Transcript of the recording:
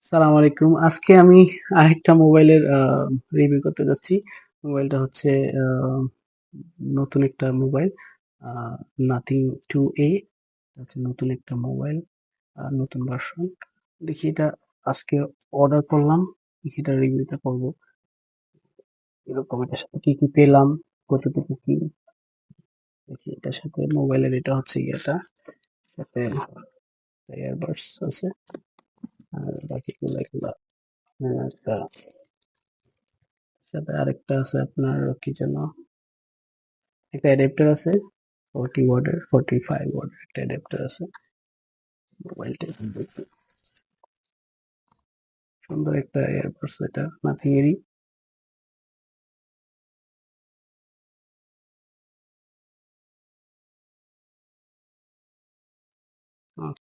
সালাম আলাইকুম। আজকে আমি আরেকটা মোবাইলের রিভিউ করতে যাচ্ছি। মোবাইলটা হচ্ছে আহ, নতুন একটা মোবাইল, নাথিং টু এ হচ্ছে নতুন একটা মোবাইল, নতুন ভার্সন। দেখি এটা আজকে অর্ডার করলাম, দেখি এটা রিভিউটা করবো। এরকম এটার সাথে কি কি পেলাম, কতটুকু কি, দেখি এটার সাথে মোবাইলের এটা হচ্ছে এটা সাথে ইয়ারবাডস আছে, আর বাকিগুলো এগুলা একটা সাথে আরেকটা আছে আপনার কি যেন একটা অ্যাডাপ্টার আছে, 40 ওয়াটের 45 ওয়াটের একটা অ্যাডাপ্টার আছে। মোবাইলটা এখন দেখি, সুন্দর একটা এয়ারবাডস, এটা নাথিং এরই।